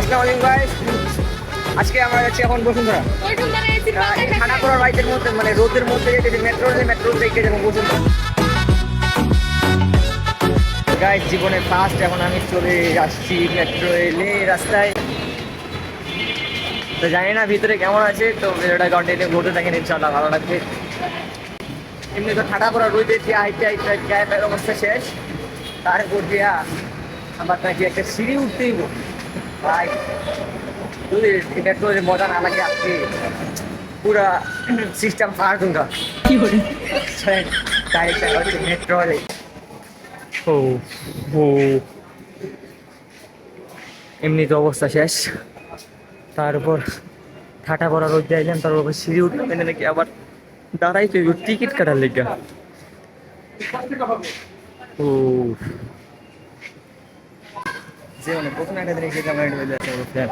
আসসালামু আলাইকুম গাইস। আজকে আমরা যাচ্ছি এখন বসুন্ধরা। ঠান্ডা করার রাইতের মধ্যে মানে রোদের মধ্যে যেতে মেট্রো দেখে যাবো বসুন্ধরা। গাইস জীবনে ফার্স্ট এখন আমি চলে আসছি মেট্রো রেলে রাস্তায়। তো জানি না ভিতরে কেমন আছে, তো ভিডিওটা কন্টিনিউ ঘুরতে থাকেন, ইনশাআল্লাহ ভালো লাগবে। এমনি তো ঠান্ডা করা রোদে দিয়ে হাইটে গায়ে পায়ের অবস্থা শেষ, তারপর দিয়া আমার নাকি একটা সিঁড়ি উঠতেই ভাই। যদি মেট্রো মজা না লাগে আজকে পুরা সিস্টেম ফার दूंगा কি করে ডাইরেক্ট হচ্ছে মেট্রো রে। ও ও এমনি তো অবস্থা শেষ, তার উপর ঠাটা পড়া রোদ যাইলাম, তার উপর সিঁড়ি উঠলাম, এনে নাকি আবার দাঁড়াই তো টিকিট কাটার লেগা। ও যে মানে প্রথম একটা জিনিস দেখলাম হয়ে যাচ্ছে অবস্থা।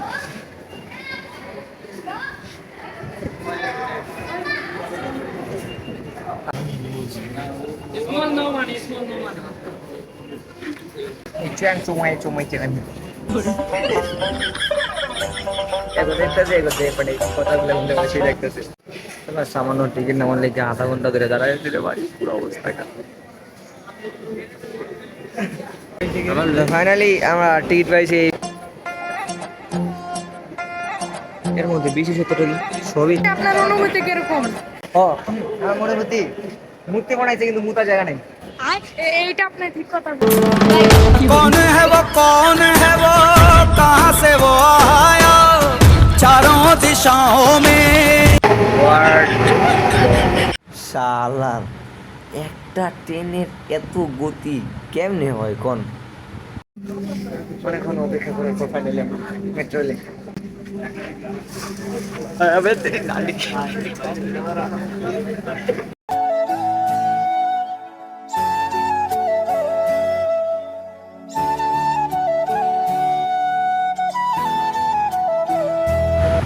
চুমাই চেন কথাগুলো বেশি দেখতেছে। সামান্য টিকিট নেওয়ার লেগে আধা ঘন্টা ধরে দাঁড়ায় দিতে পারি, পুরো অবস্থাটা। ফাইনালি আমরা টিকিট পাইছি। এর মধ্যে বিশেষত সবই। আপনার অনুভূতি কিরকম? ও আমার অনুভূতি, মূর্তি বানাইছে কিন্তু মুতার জায়গা নেই। এইটা আপনি ঠিক কথা कौन है वो कौन है वो कहाँ से वो आया चारों दिशाओं में। শালার একটা ট্রেনের এত গতি কেমনে হয় কোন? অনেকক্ষণ অপেক্ষা করে ফাইনালি মেট্রো রেলে।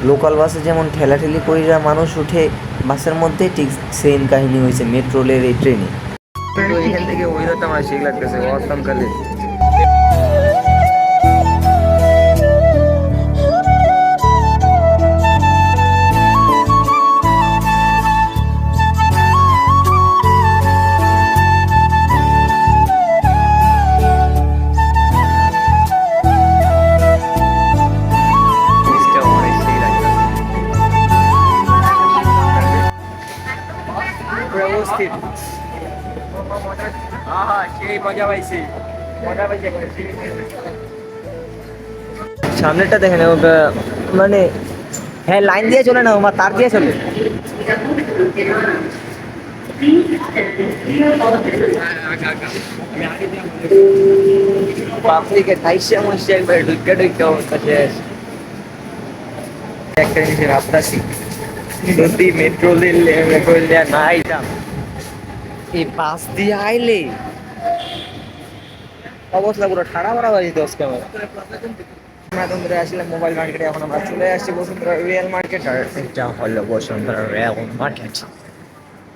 লোকাল বাসে যেমন ঠেলাঠেলি কইরা মানুষ উঠে বাসের মধ্যে, ঠিক সেম কাহিনী হয়েছে মেট্রো রেলের এই ট্রেনে। তো এখান থেকে ওয়েদারটা আমার ঠিক লাগতেছে, অসাম কালে। সামনেটা দেখেন, মানে হ্যাঁ লাইন দিয়ে চলে না, আমার তার দিয়ে চলে। পাবলিকে ঠাইসে মশে একবার ঢুকে অবস্থা শেষ। একটা জিনিসের ভাবতাছি, যদি মেট্রো রেল না আইতাম, এই বাস দিয়ে আইলে অবস্থা পুরো ঠাড়া মারা হয়ে যেত আজকে আমার। আমরা তখন ধরে আসলাম মোবাইল মার্কেটে, এখন আমরা চলে আসছি বসুন্ধরা রিয়েল মার্কেট, আর এটা হলো বসুন্ধরা রিয়েল মার্কেট।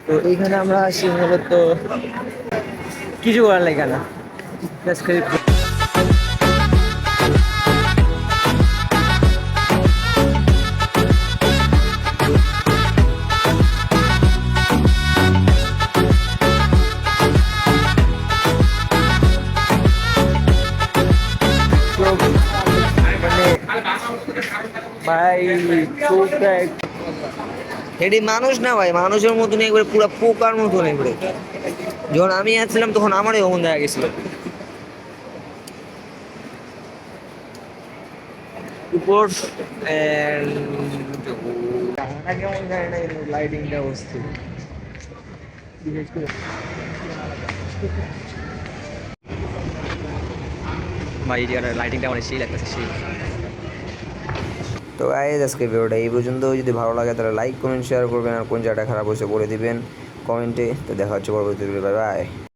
তো এইখানে আমরা আসি মূলত কিছু করার লাগে না, জাস্ট খালি ভাই চোখটা এটি মানুষ না ভাই, মানুষের মতন একবারে পুরো পোকার মতন একবারে। যখন আমি আসছিলাম তখন আমারই অমন দেখা গেছিল। উপর কেমন যায় না, লাইটিংটা অস্থির। বিশেষ করে ভাই লাইটিংটা অনেক সেই লাগতেছে সেই। তো গাইস আজকে ভিডিওটা এই পর্যন্ত। যদি ভালো লাগে তাহলে লাইক কমেন্ট শেয়ার করবেন, আর কোন জায়গাটা খারাপ হয়েছে বলে দিবেন কমেন্টে। তো দেখা হচ্ছে পরবর্তী ভিডিও, বাই বাই।